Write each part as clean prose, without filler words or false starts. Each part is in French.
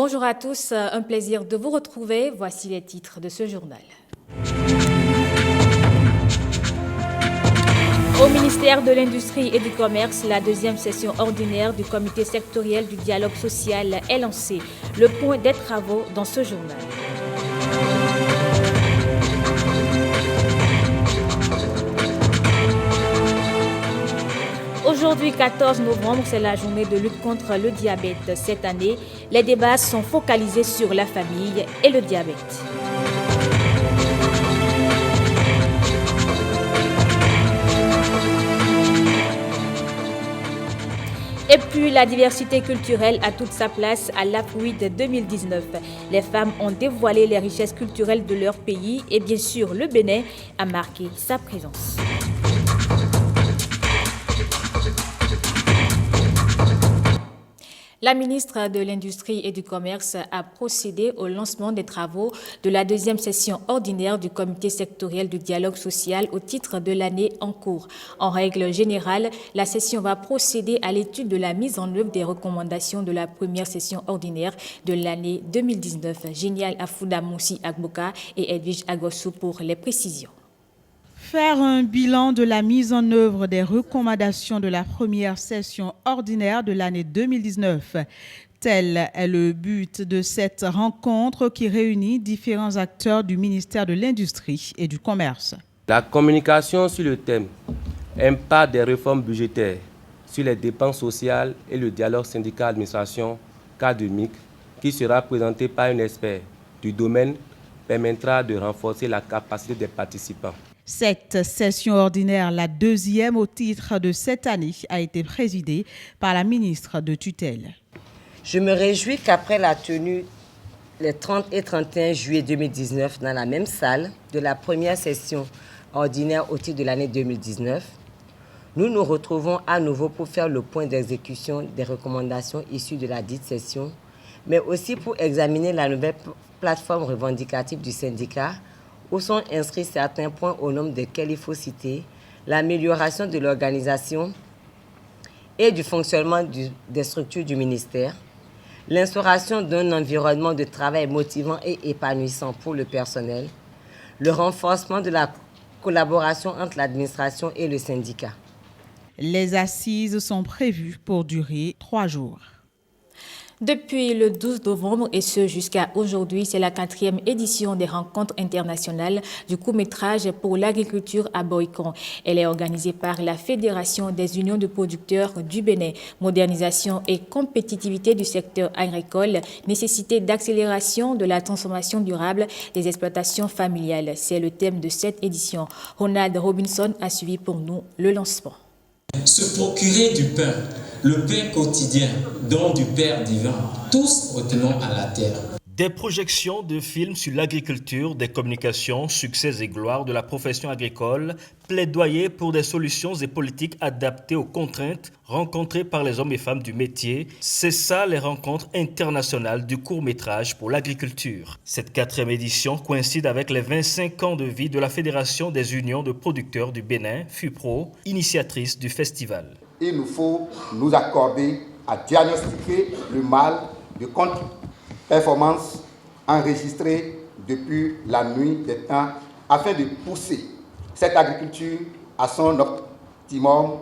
Bonjour à tous, un plaisir de vous retrouver. Voici les titres de ce journal. Au ministère de l'Industrie et du Commerce, la deuxième session ordinaire du comité sectoriel du dialogue social est lancée. Le point des travaux dans ce journal. Aujourd'hui, 14 novembre, c'est la journée de lutte contre le diabète. Cette année, les débats sont focalisés sur la famille et le diabète. Et puis, la diversité culturelle a toute sa place à l'AFWID 2019. Les femmes ont dévoilé les richesses culturelles de leur pays et bien sûr, le Bénin a marqué sa présence. La ministre de l'Industrie et du Commerce a procédé au lancement des travaux de la deuxième session ordinaire du comité sectoriel du dialogue social au titre de l'année en cours. En règle générale, la session va procéder à l'étude de la mise en œuvre des recommandations de la première session ordinaire de l'année 2019. Génial Afouda Moussi Agboka et Edwige Agossou pour les précisions. Faire un bilan de la mise en œuvre des recommandations de la première session ordinaire de l'année 2019. Tel est le but de cette rencontre qui réunit différents acteurs du ministère de l'Industrie et du Commerce. La communication sur le thème « Impact des réformes budgétaires sur les dépenses sociales et le dialogue syndicat-administration académique » qui sera présenté par un expert du domaine permettra de renforcer la capacité des participants. Cette session ordinaire, la deuxième au titre de cette année, a été présidée par la ministre de tutelle. Je me réjouis qu'après la tenue les 30 et 31 juillet 2019 dans la même salle de la première session ordinaire au titre de l'année 2019, nous nous retrouvons à nouveau pour faire le point d'exécution des recommandations issues de la dite session, mais aussi pour examiner la nouvelle plateforme revendicative du syndicat où sont inscrits certains points au nombre desquels il faut citer l'amélioration de l'organisation et du fonctionnement des structures du ministère, l'instauration d'un environnement de travail motivant et épanouissant pour le personnel, le renforcement de la collaboration entre l'administration et le syndicat. Les assises sont prévues pour durer 3 jours. Depuis le 12 novembre et ce jusqu'à aujourd'hui, c'est la 4e édition des rencontres internationales du court-métrage pour l'agriculture à Boïcon. Elle est organisée par la Fédération des unions de producteurs du Bénin. Modernisation et compétitivité du secteur agricole, nécessité d'accélération de la transformation durable des exploitations familiales. C'est le thème de cette édition. Ronald Robinson a suivi pour nous le lancement. Se procurer du pain, le pain quotidien, don du Père divin, tous retenons à la terre. Des projections de films sur l'agriculture, des communications, succès et gloire de la profession agricole, plaidoyer pour des solutions et politiques adaptées aux contraintes rencontrées par les hommes et femmes du métier. C'est ça les rencontres internationales du court-métrage pour l'agriculture. Cette 4e édition coïncide avec les 25 ans de vie de la Fédération des unions de producteurs du Bénin, FUPRO, initiatrice du festival. Il nous faut nous accorder à diagnostiquer le mal de contre-performance enregistrée depuis la nuit des temps afin de pousser cette agriculture à son optimum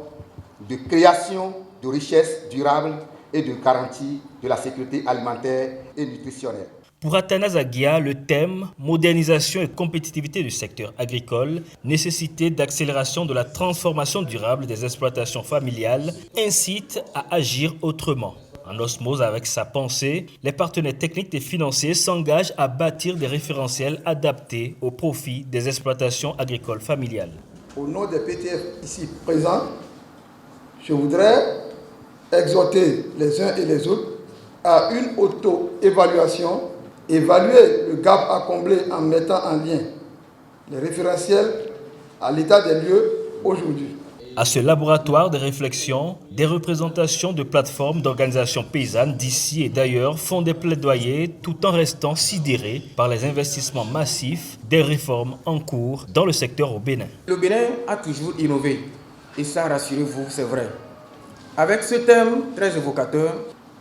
de création de richesses durables et de garantie de la sécurité alimentaire et nutritionnelle. Pour Athanas Aguia, le thème « Modernisation et compétitivité du secteur agricole, nécessité d'accélération de la transformation durable des exploitations familiales » incite à agir autrement. En osmose avec sa pensée, les partenaires techniques et financiers s'engagent à bâtir des référentiels adaptés au profit des exploitations agricoles familiales. Au nom des PTF ici présents, je voudrais exhorter les uns et les autres à une auto-évaluation, évaluer le gap à combler en mettant en lien les référentiels à l'état des lieux aujourd'hui. À ce laboratoire de réflexion, des représentations de plateformes d'organisations paysannes d'ici et d'ailleurs font des plaidoyers tout en restant sidérés par les investissements massifs des réformes en cours dans le secteur au Bénin. Le Bénin a toujours innové et ça, rassurez-vous, c'est vrai. Avec ce thème très évocateur,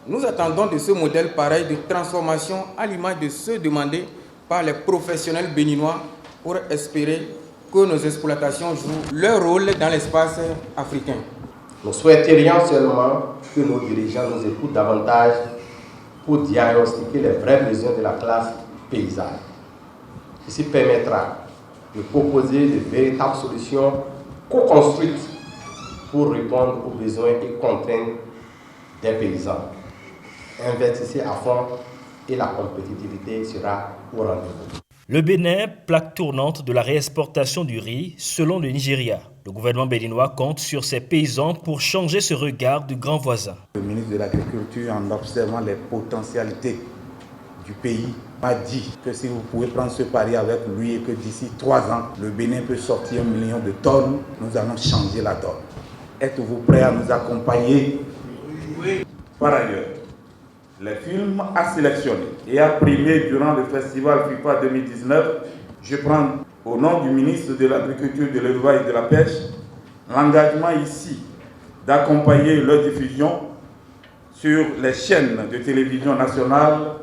Nous attendons de ce modèle pareil de transformation à l'image de ceux demandés par les professionnels béninois pour espérer que nos exploitations jouent leur rôle dans l'espace africain. Nous souhaiterions seulement que nos dirigeants nous écoutent davantage pour diagnostiquer les vrais besoins de la classe paysanne. Ceci permettra de proposer de véritables solutions co-construites pour répondre aux besoins et contraintes des paysans. Investissez à fond et la compétitivité sera au rendez-vous. Le Bénin, plaque tournante de la réexportation du riz, selon le Nigeria. Le gouvernement béninois compte sur ses paysans pour changer ce regard du grand voisin. Le ministre de l'Agriculture, en observant les potentialités du pays, m'a dit que si vous pouvez prendre ce pari avec lui et que d'ici 3 ans, le Bénin peut sortir 1 million de tonnes, nous allons changer la donne. Êtes-vous prêts à nous accompagner? Oui. Par ailleurs, les films à sélectionner et à primer durant le festival FIFA 2019, je prends au nom du ministre de l'Agriculture, de l'Élevage et de la Pêche l'engagement ici d'accompagner leur diffusion sur les chaînes de télévision nationales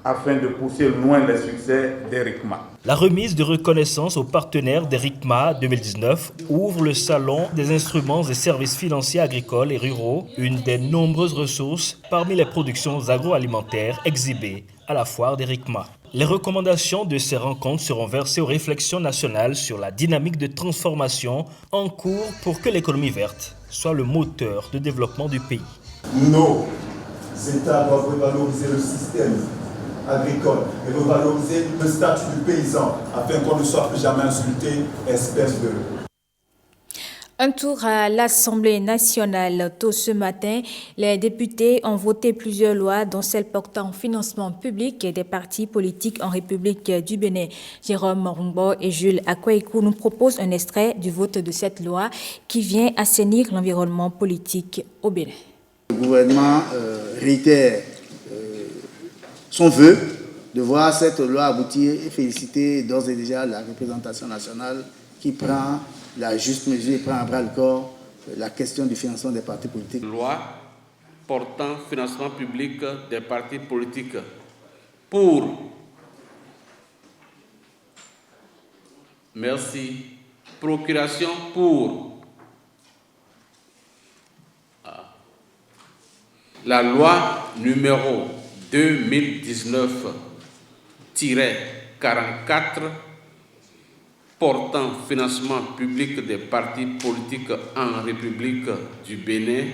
afin de pousser loin les succès d'Ericma. La remise de reconnaissance aux partenaires d'Ericma 2019 ouvre le salon des instruments et services financiers agricoles et ruraux, une des nombreuses ressources parmi les productions agroalimentaires exhibées à la foire d'Ericma. Les recommandations de ces rencontres seront versées aux réflexions nationales sur la dynamique de transformation en cours pour que l'économie verte soit le moteur de développement du pays. Nos États doivent revaloriser le système agricole et revaloriser le statut du paysan afin qu'on ne soit plus jamais insulté, espèce de... Un tour à l'Assemblée nationale. Tôt ce matin, les députés ont voté plusieurs lois, dont celle portant financement public des partis politiques en République du Bénin. Jérôme Morumbo et Jules Akweikou nous proposent un extrait du vote de cette loi qui vient assainir l'environnement politique au Bénin. Le gouvernement réitère son vœu de voir cette loi aboutir et féliciter d'ores et déjà la représentation nationale qui prend la juste mesure et prend à bras le corps la question du financement des partis politiques. Loi portant financement public des partis politiques pour, merci, procuration pour la loi numéro 2019-44 portant financement public des partis politiques en République du Bénin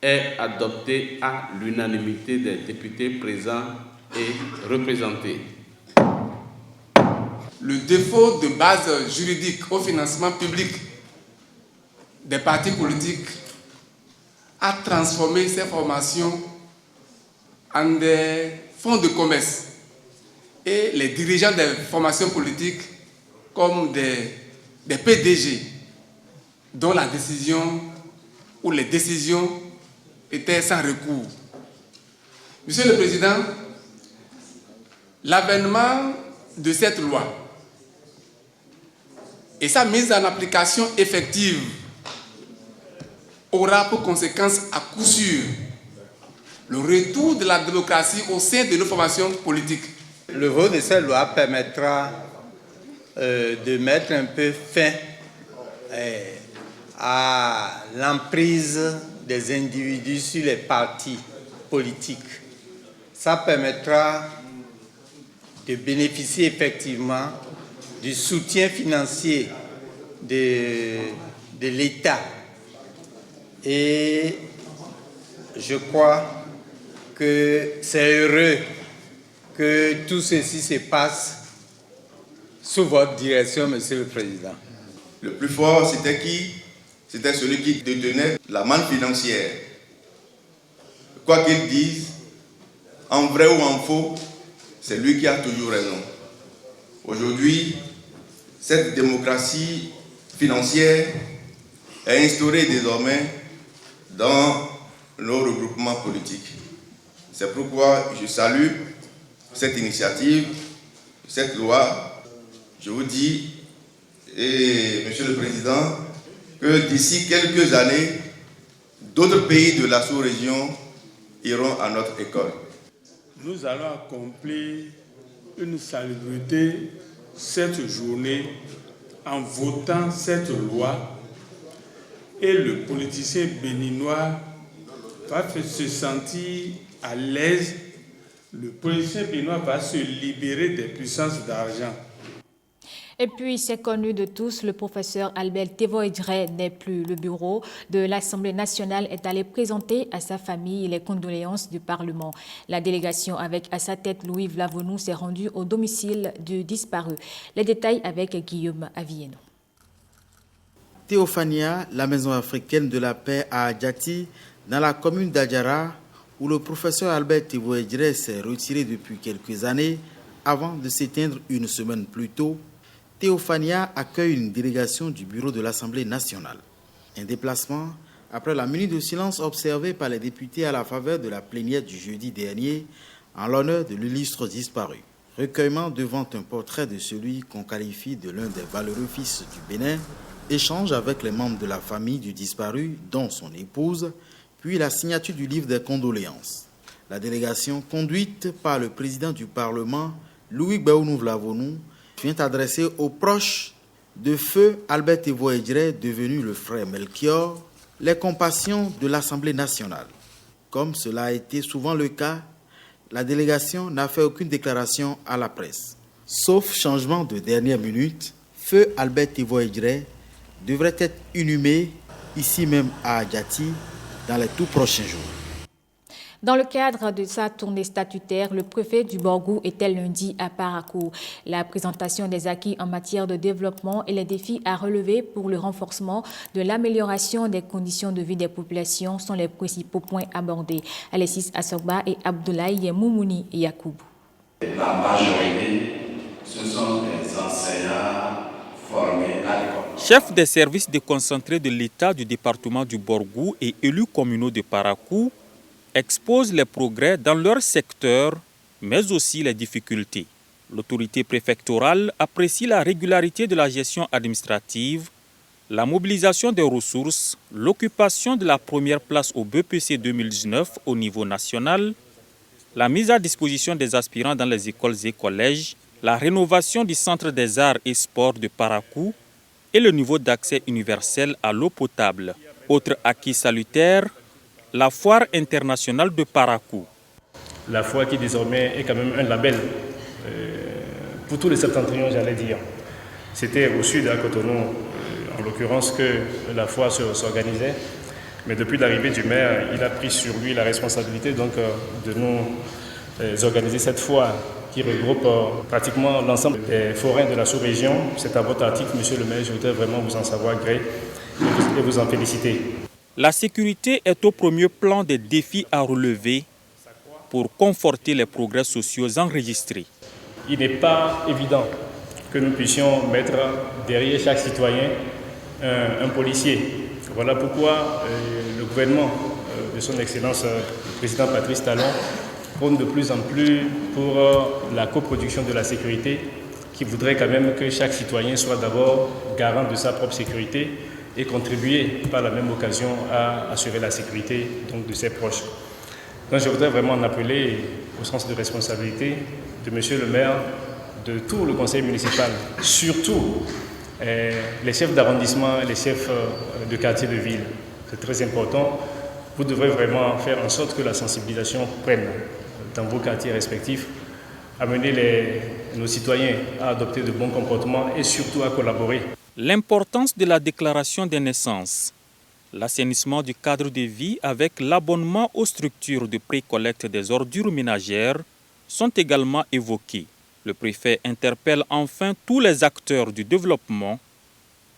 est adoptée à l'unanimité des députés présents et représentés. Le défaut de base juridique au financement public des partis politiques a transformé ces formations en des fonds de commerce et les dirigeants des formations politiques comme des PDG dont la décision ou les décisions étaient sans recours. Monsieur le Président, l'avènement de cette loi et sa mise en application effective aura pour conséquence à coup sûr le retour de la démocratie au sein de nos formations politiques. Le vote de cette loi permettra de mettre un peu fin à l'emprise des individus sur les partis politiques. Ça permettra de bénéficier effectivement du soutien financier de l'État. Et je crois que c'est heureux que tout ceci se passe sous votre direction, Monsieur le Président. Le plus fort, c'était qui? C'était celui qui détenait la manne financière. Quoi qu'il dise, en vrai ou en faux, c'est lui qui a toujours raison. Aujourd'hui, cette démocratie financière est instaurée désormais dans nos regroupements politiques. C'est pourquoi je salue cette initiative, cette loi. Je vous dis, Monsieur le Président, que d'ici quelques années, d'autres pays de la sous-région iront à notre école. Nous allons accomplir une salubrité cette journée en votant cette loi et le politicien béninois va se sentir à l'aise. Le politicien béninois va se libérer des puissances d'argent. Et puis, c'est connu de tous, le professeur Albert Tevoidre n'est plus. Le bureau de l'Assemblée nationale est allé présenter à sa famille les condoléances du Parlement. La délégation avec à sa tête Louis Vlavonou s'est rendue au domicile du disparu. Les détails avec Guillaume Avieno. Théophania, la maison africaine de la paix à Adjati, dans la commune d'Adjara, où le professeur Albert Tevoidre s'est retiré depuis quelques années, avant de s'éteindre une semaine plus tôt. Théophania accueille une délégation du bureau de l'Assemblée nationale. Un déplacement après la minute de silence observée par les députés à la faveur de la plénière du jeudi dernier en l'honneur de l'illustre disparu. Recueillement devant un portrait de celui qu'on qualifie de l'un des valeureux fils du Bénin, échange avec les membres de la famille du disparu, dont son épouse, puis la signature du livre des condoléances. La délégation, conduite par le président du Parlement, Louis Béounou Vlavonou, vient adresser aux proches de feu Albert Tevoidre, devenu le frère Melchior, les compassions de l'Assemblée nationale. Comme cela a été souvent le cas, la délégation n'a fait aucune déclaration à la presse. Sauf changement de dernière minute, feu Albert Tevoidre devrait être inhumé ici même à Adjati dans les tout prochains jours. Dans le cadre de sa tournée statutaire, le préfet du Borgou était lundi à Parakou. La présentation des acquis en matière de développement et les défis à relever pour le renforcement de l'amélioration des conditions de vie des populations sont les principaux points abordés. Alexis Assogba et Abdoulaye Moumouni Yacoub. La majorité, ce sont des enseignants formés à l'école. Chef des services déconcentrés de l'État du département du Borgou et élus communaux de Parakou, exposent les progrès dans leur secteur, mais aussi les difficultés. L'autorité préfectorale apprécie la régularité de la gestion administrative, la mobilisation des ressources, l'occupation de la première place au BPC 2019 au niveau national, la mise à disposition des aspirants dans les écoles et collèges, la rénovation du centre des arts et sports de Parakou et le niveau d'accès universel à l'eau potable. Autre acquis salutaire, la foire internationale de Parakou. La foire qui désormais est quand même un label pour tous les septentrions, j'allais dire. C'était au sud à Cotonou, en l'occurrence, que la foire s'organisait. Mais depuis l'arrivée du maire, il a pris sur lui la responsabilité donc, de nous organiser cette foire qui regroupe pratiquement l'ensemble des forains de la sous-région. C'est à votre article, monsieur le maire, je voudrais vraiment vous en savoir gré et vous en féliciter. La sécurité est au premier plan des défis à relever pour conforter les progrès sociaux enregistrés. Il n'est pas évident que nous puissions mettre derrière chaque citoyen un policier. Voilà pourquoi le gouvernement de son Excellence le président Patrice Talon prône de plus en plus pour la coproduction de la sécurité, qui voudrait quand même que chaque citoyen soit d'abord garant de sa propre sécurité et contribuer par la même occasion à assurer la sécurité donc, de ses proches. Donc je voudrais vraiment en appeler au sens de responsabilité de monsieur le maire, de tout le conseil municipal, surtout les chefs d'arrondissement, les chefs de quartier de ville. C'est très important. Vous devrez vraiment faire en sorte que la sensibilisation prenne dans vos quartiers respectifs, amener nos citoyens à adopter de bons comportements et surtout à collaborer. L'importance de la déclaration des naissances, l'assainissement du cadre de vie avec l'abonnement aux structures de pré-collecte des ordures ménagères sont également évoqués. Le préfet interpelle enfin tous les acteurs du développement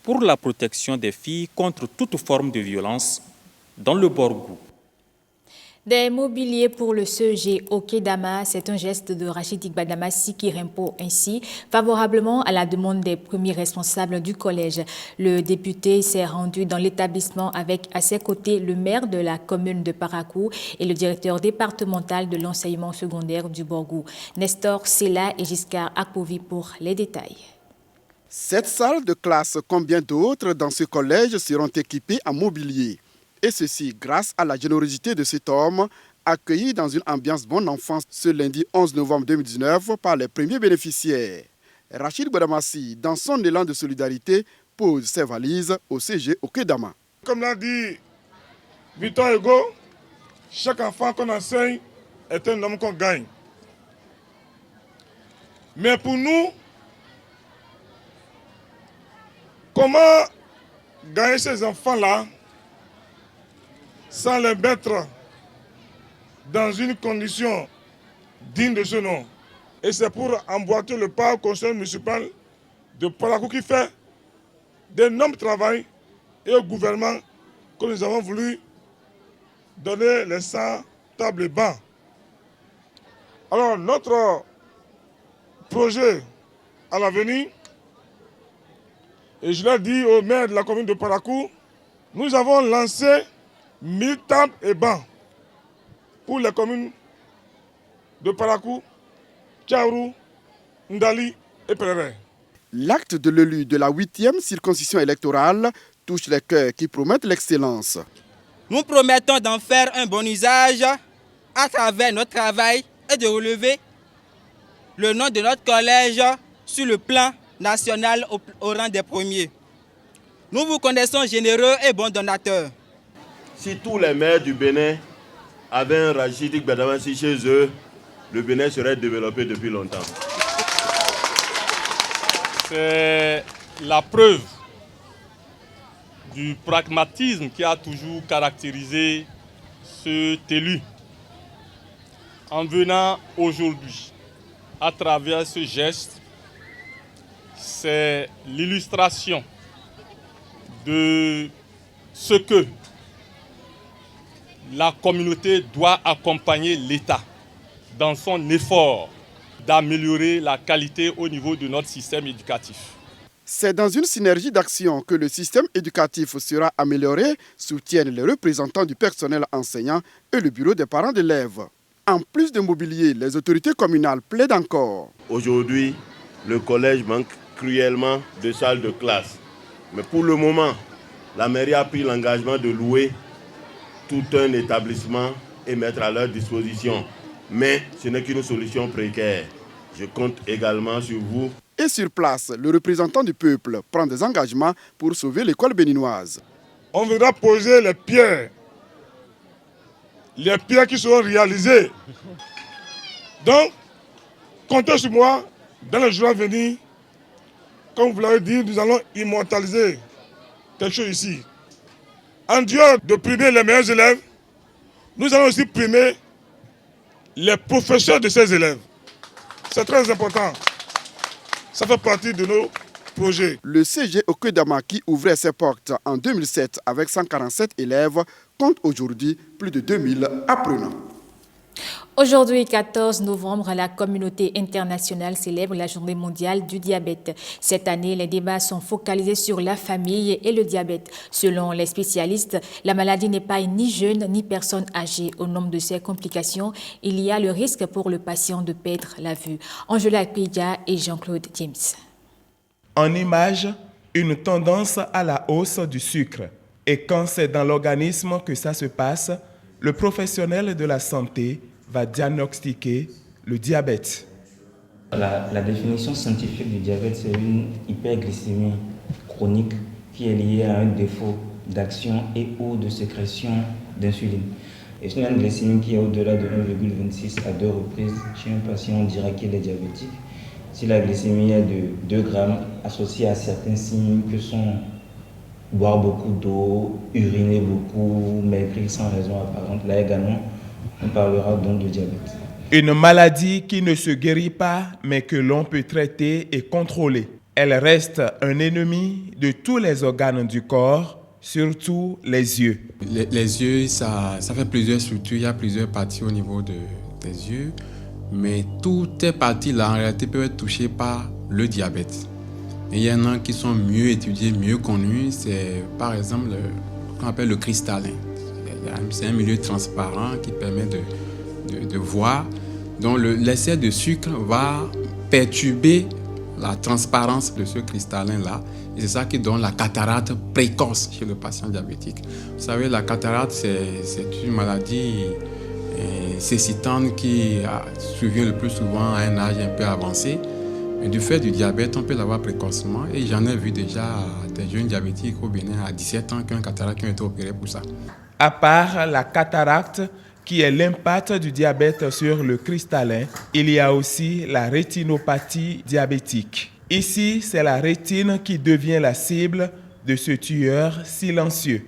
pour la protection des filles contre toute forme de violence dans le Borgou. Des mobiliers pour le CEG Okedama, c'est un geste de Rachid Igbadamassi qui répond ainsi favorablement à la demande des premiers responsables du collège. Le député s'est rendu dans l'établissement avec à ses côtés le maire de la commune de Parakou et le directeur départemental de l'enseignement secondaire du Borgou. Nestor Sela et Giscard Akpovi pour les détails. Cette salle de classe, comme bien d'autres dans ce collège, seront équipées en mobilier. Et ceci grâce à la générosité de cet homme accueillis dans une ambiance bonne enfance ce lundi 11 novembre 2019 par les premiers bénéficiaires. Rachid Boudamassi, dans son élan de solidarité, pose ses valises au CG Okedama. Comme l'a dit Victor Hugo, chaque enfant qu'on enseigne est un homme qu'on gagne. Mais pour nous, comment gagner ces enfants-là sans les mettre dans une condition digne de ce nom? Et c'est pour emboîter le pas au conseil municipal de Parakou qui fait d'énormes travail et au gouvernement que nous avons voulu donner les 100 tables et bancs. Alors notre projet à l'avenir, et je l'ai dit au maire de la commune de Parakou, nous avons lancé 1000 tables et bancs pour les communes de Parakou, Tchaourou, Ndali et Péréret. L'acte de l'élu de la 8e circonscription électorale touche les cœurs qui promettent l'excellence. Nous promettons d'en faire un bon usage à travers notre travail et de relever le nom de notre collège sur le plan national au rang des premiers. Nous vous connaissons généreux et bons donateurs. Si tous les maires du Bénin avaient un Rachid Boudamassi chez eux, le Bénin serait développé depuis longtemps. C'est la preuve du pragmatisme qui a toujours caractérisé cet élu. En venant aujourd'hui, à travers ce geste, c'est l'illustration de ce que la communauté doit accompagner l'État dans son effort d'améliorer la qualité au niveau de notre système éducatif. C'est dans une synergie d'action que le système éducatif sera amélioré, soutiennent les représentants du personnel enseignant et le bureau des parents d'élèves. En plus de mobilier, les autorités communales plaident encore. Aujourd'hui, le collège manque cruellement de salles de classe. Mais pour le moment, la mairie a pris l'engagement de louer tout un établissement et mettre à leur disposition. Mais ce n'est qu'une solution précaire. Je compte également sur vous. Et sur place, le représentant du peuple prend des engagements pour sauver l'école béninoise. On viendra poser les pierres qui seront réalisées. Donc, comptez sur moi, dans les jours à venir, comme vous l'avez dit, nous allons immortaliser quelque chose ici. En dehors de primer les meilleurs élèves, nous allons aussi primer les professeurs de ces élèves. C'est très important. Ça fait partie de nos projets. Le CG Okedama, qui ouvrait ses portes en 2007 avec 147 élèves, compte aujourd'hui plus de 2000 apprenants. Aujourd'hui, 14 novembre, la communauté internationale célèbre la journée mondiale du diabète. Cette année, les débats sont focalisés sur la famille et le diabète. Selon les spécialistes, la maladie n'est pas ni jeune ni personne âgée. Au nombre de ces complications, il y a le risque pour le patient de perdre la vue. Angela Pidja et Jean-Claude James. En image, une tendance à la hausse du sucre. Et quand c'est dans l'organisme que ça se passe, le professionnel de la santé va diagnostiquer le diabète. La définition scientifique du diabète, c'est une hyperglycémie chronique qui est liée à un défaut d'action et ou de sécrétion d'insuline. Et c'est une glycémie qui est au-delà de 1,26 à 2 reprises chez un patient, on dira qu'il est diabétique. Si la glycémie est de 2 grammes, associée à certains signes que sont boire beaucoup d'eau, uriner beaucoup, maigrir sans raison apparente, là également, on parlera donc de diabète. Une maladie qui ne se guérit pas, mais que l'on peut traiter et contrôler. Elle reste un ennemi de tous les organes du corps, surtout les yeux. Les yeux, ça fait plusieurs structures, il y a plusieurs parties au niveau des yeux, mais toutes ces parties-là, en réalité, peuvent être touchées par le diabète. Et il y en a qui sont mieux étudiés, mieux connus, c'est par exemple ce qu'on appelle le cristallin. C'est un milieu transparent qui permet de voir. Donc l'excès de sucre va perturber la transparence de ce cristallin-là. Et c'est ça qui donne la cataracte précoce chez le patient diabétique. Vous savez, la cataracte, c'est une maladie cécitante qui survient le plus souvent à un âge un peu avancé. Mais du fait du diabète, on peut l'avoir précocement et j'en ai vu déjà des jeunes diabétiques au Bénin à 17 ans qui ont un cataracte qui ont été opérés pour ça. À part la cataracte, qui est l'impact du diabète sur le cristallin, il y a aussi la rétinopathie diabétique. Ici, c'est la rétine qui devient la cible de ce tueur silencieux.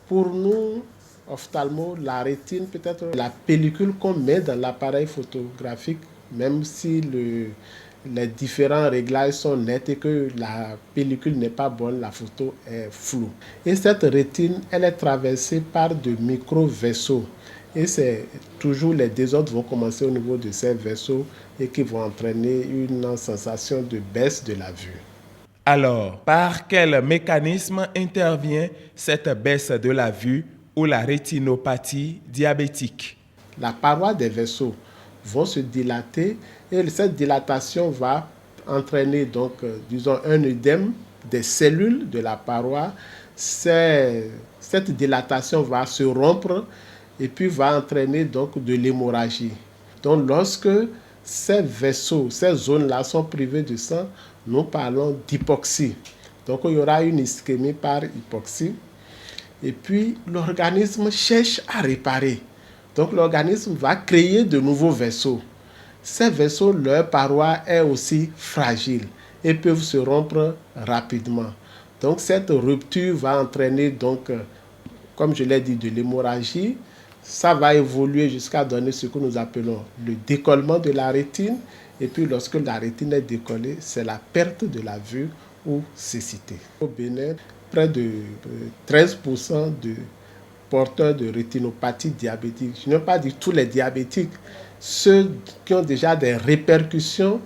Pour nous, ophtalmos, la rétine peut être la pellicule qu'on met dans l'appareil photographique, même si les différents réglages sont nets et que la pellicule n'est pas bonne, la photo est floue. Et cette rétine, elle est traversée par de micro-vaisseaux. Et c'est toujours les désordres vont commencer au niveau de ces vaisseaux et qui vont entraîner une sensation de baisse de la vue. Alors, par quel mécanisme intervient cette baisse de la vue ou la rétinopathie diabétique? La paroi des vaisseaux vont se dilater et cette dilatation va entraîner donc, disons, un œdème des cellules de la paroi. Cette dilatation va se rompre et puis va entraîner donc de l'hémorragie. Donc lorsque ces vaisseaux, ces zones-là sont privées de sang, nous parlons d'hypoxie. Donc il y aura une ischémie par hypoxie. Et puis l'organisme cherche à réparer. Donc l'organisme va créer de nouveaux vaisseaux. Ces vaisseaux, leur paroi est aussi fragile et peuvent se rompre rapidement. Donc cette rupture va entraîner, donc, comme je l'ai dit, de l'hémorragie. Ça va évoluer jusqu'à donner ce que nous appelons le décollement de la rétine. Et puis lorsque la rétine est décollée, c'est la perte de la vue ou cécité. Au Bénin, près de 13% de porteurs de rétinopathie diabétique. Je ne veux pas dire tous les diabétiques. Ceux qui ont déjà des répercussions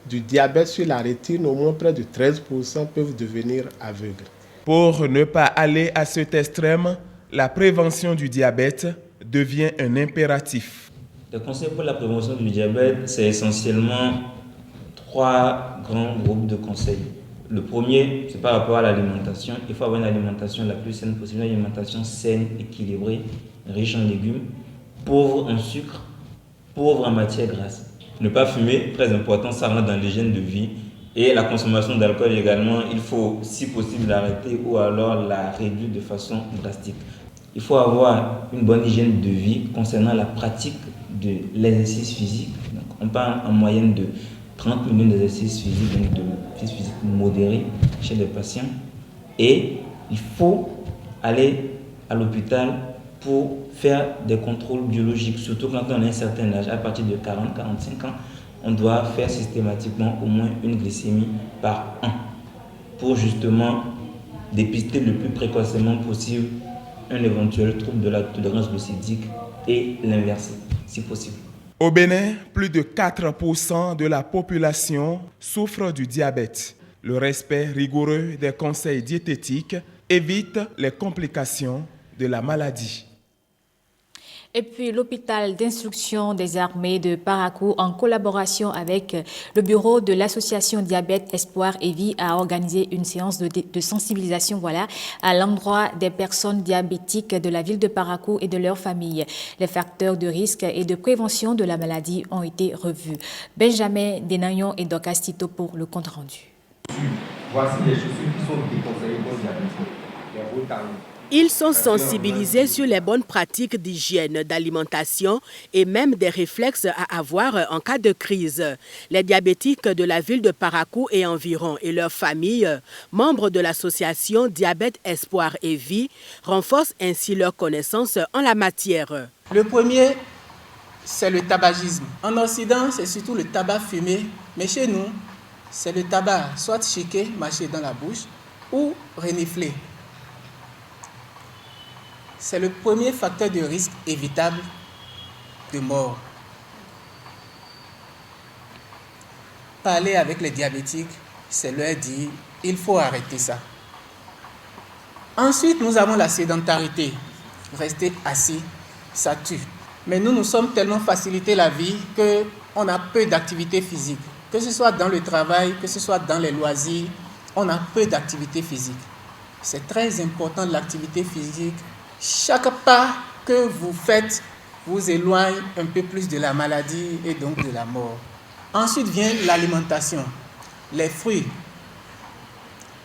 du diabète sur la rétine, au moins près de 13% peuvent devenir aveugles. Pour ne pas aller à cet extrême, la prévention du diabète devient un impératif. Le conseil pour la prévention du diabète, c'est essentiellement 3 grands groupes de conseils. Le premier, c'est par rapport à l'alimentation. Il faut avoir une alimentation la plus saine possible, une alimentation saine, équilibrée, riche en légumes, pauvre en sucre, pauvre en matières grasses. Ne pas fumer, très important, ça rentre dans l'hygiène de vie. Et la consommation d'alcool également, il faut si possible l'arrêter ou alors la réduire de façon drastique. Il faut avoir une bonne hygiène de vie concernant la pratique de l'exercice physique. Donc, on parle en moyenne de 30 minutes d'exercice physique, donc de exercice physique modéré chez les patients. Et il faut aller à l'hôpital pour faire des contrôles biologiques, surtout quand on a un certain âge. À partir de 40-45 ans, on doit faire systématiquement au moins une glycémie par an pour justement dépister le plus précocement possible un éventuel trouble de la tolérance glucidique et l'inverser, si possible. Au Bénin, plus de 4% de la population souffre du diabète. Le respect rigoureux des conseils diététiques évite les complications de la maladie. Et puis l'hôpital d'instruction des armées de Parakou, en collaboration avec le bureau de l'association Diabète, Espoir et Vie, a organisé une séance de sensibilisation à l'endroit des personnes diabétiques de la ville de Parakou et de leurs familles. Les facteurs de risque et de prévention de la maladie ont été revus. Benjamin Denayon et Doc Astito pour le compte rendu. Voici les chaussures qui sont déconseillées aux diabétiques. Ils sont sensibilisés sur les bonnes pratiques d'hygiène, d'alimentation et même des réflexes à avoir en cas de crise. Les diabétiques de la ville de Parakou et environ et leurs familles, membres de l'association Diabète, Espoir et Vie, renforcent ainsi leurs connaissances en la matière. Le premier, c'est le tabagisme. En Occident, c'est surtout le tabac fumé, mais chez nous, c'est le tabac soit chiqué, mâché dans la bouche, ou reniflé. C'est le premier facteur de risque évitable de mort. Parler avec les diabétiques, c'est leur dire, il faut arrêter ça. Ensuite, nous avons la sédentarité. Rester assis, ça tue. Mais nous sommes tellement facilité la vie qu'on a peu d'activité physique. Que ce soit dans le travail, que ce soit dans les loisirs, on a peu d'activité physique. C'est très important l'activité physique. Chaque pas que vous faites vous éloigne un peu plus de la maladie et donc de la mort. Ensuite vient l'alimentation. Les fruits,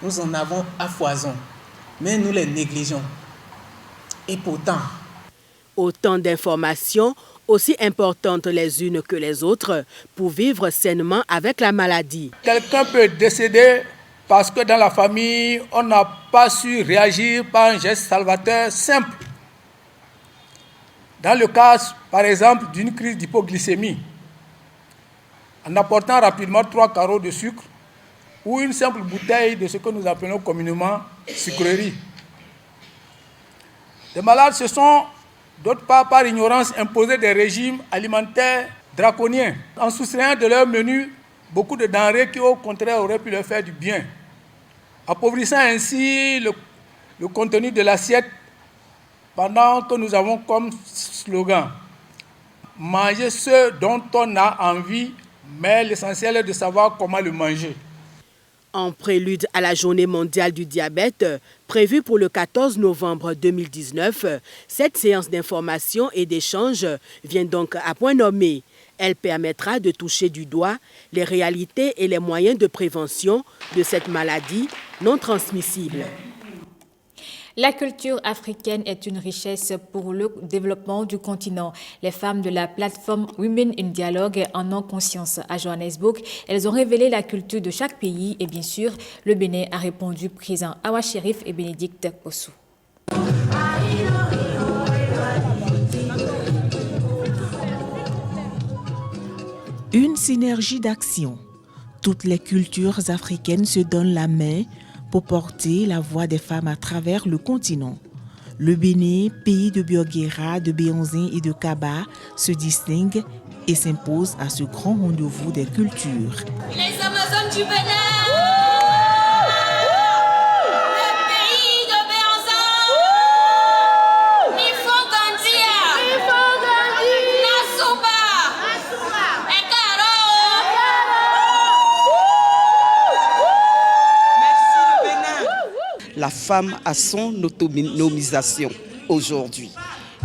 nous en avons à foison, mais nous les négligeons. Et pourtant, autant d'informations, aussi importantes les unes que les autres, pour vivre sainement avec la maladie. Quelqu'un peut décéder parce que dans la famille, on n'a pas su réagir par un geste salvateur simple. Dans le cas, par exemple, d'une crise d'hypoglycémie, en apportant rapidement 3 carreaux de sucre ou une simple bouteille de ce que nous appelons communément sucrerie. Les malades se sont, d'autre part, par ignorance, imposé des régimes alimentaires draconiens, en soustrayant de leur menu beaucoup de denrées qui, au contraire, auraient pu leur faire du bien, appauvrissant ainsi le contenu de l'assiette, pendant que nous avons comme slogan « Manger ce dont on a envie, mais l'essentiel est de savoir comment le manger ». En prélude à la Journée mondiale du diabète, prévue pour le 14 novembre 2019, cette séance d'information et d'échange vient donc à point nommé. Elle permettra de toucher du doigt les réalités et les moyens de prévention de cette maladie non transmissible. La culture africaine est une richesse pour le développement du continent. Les femmes de la plateforme Women in Dialogue en ont conscience. À Johannesburg, elles ont révélé la culture de chaque pays et bien sûr, le Bénin a répondu présent. Awa Sherif et Bénédicte Kossou. Une synergie d'action. Toutes les cultures africaines se donnent la main pour porter la voix des femmes à travers le continent. Le Bénin, pays de Bioguera, de Béonzin et de Kaba, se distingue et s'impose à ce grand rendez-vous des cultures. Les Amazones du Bénin! La femme a son autonomisation aujourd'hui.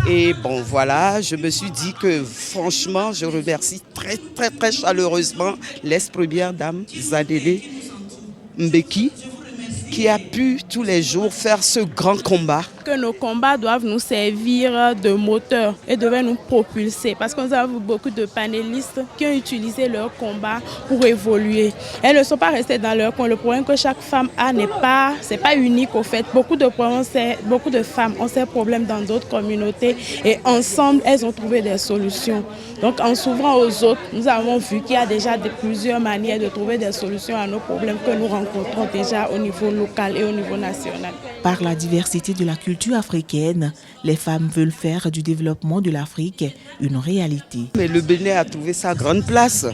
Et bon, voilà, je me suis dit que franchement, je remercie très chaleureusement l'ex-première dame Zanele Mbeki, qui a pu tous les jours faire ce grand combat. Que nos combats doivent nous servir de moteur et devaient nous propulser parce qu'on a vu beaucoup de panélistes qui ont utilisé leur combat pour évoluer. Elles ne sont pas restées dans leur coin. Le problème que chaque femme a c'est pas unique au fait. Beaucoup de femmes ont ces problèmes dans d'autres communautés et ensemble, elles ont trouvé des solutions. Donc en s'ouvrant aux autres, nous avons vu qu'il y a déjà plusieurs manières de trouver des solutions à nos problèmes que nous rencontrons déjà au niveau local et au niveau national. Par la diversité de la culture africaine, les femmes veulent faire du développement de l'Afrique une réalité. Mais le Bénin a trouvé sa grande place.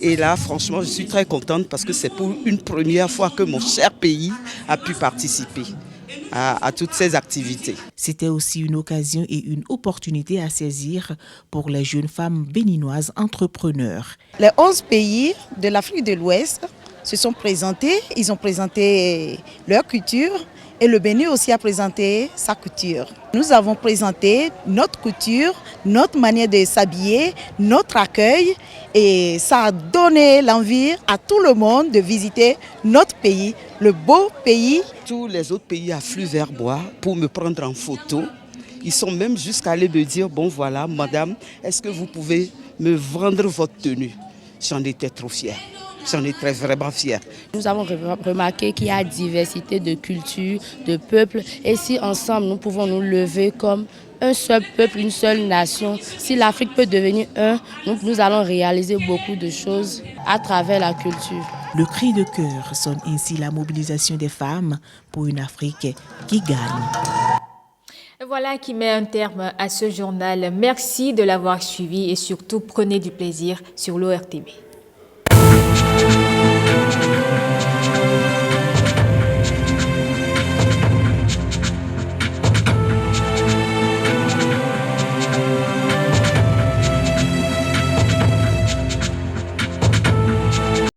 Et là, franchement, je suis très contente parce que c'est pour une première fois que mon cher pays a pu participer à toutes ces activités. C'était aussi une occasion et une opportunité à saisir pour les jeunes femmes béninoises entrepreneurs. Les 11 pays de l'Afrique de l'Ouest se sont présentés, ils ont présenté leur culture et le Bénin aussi a présenté sa couture. Nous avons présenté notre couture, notre manière de s'habiller, notre accueil et ça a donné l'envie à tout le monde de visiter notre pays, le beau pays. Tous les autres pays affluent vers moi pour me prendre en photo. Ils sont même jusqu'à aller me dire, bon voilà madame, est-ce que vous pouvez me vendre votre tenue? J'en étais trop fière. J'en ai vraiment fière. Nous avons remarqué qu'il y a diversité de cultures, de peuples. Et si ensemble, nous pouvons nous lever comme un seul peuple, une seule nation, si l'Afrique peut devenir un, nous allons réaliser beaucoup de choses à travers la culture. Le cri de cœur sonne ainsi la mobilisation des femmes pour une Afrique qui gagne. Voilà qui met un terme à ce journal. Merci de l'avoir suivi et surtout prenez du plaisir sur l'ORTB.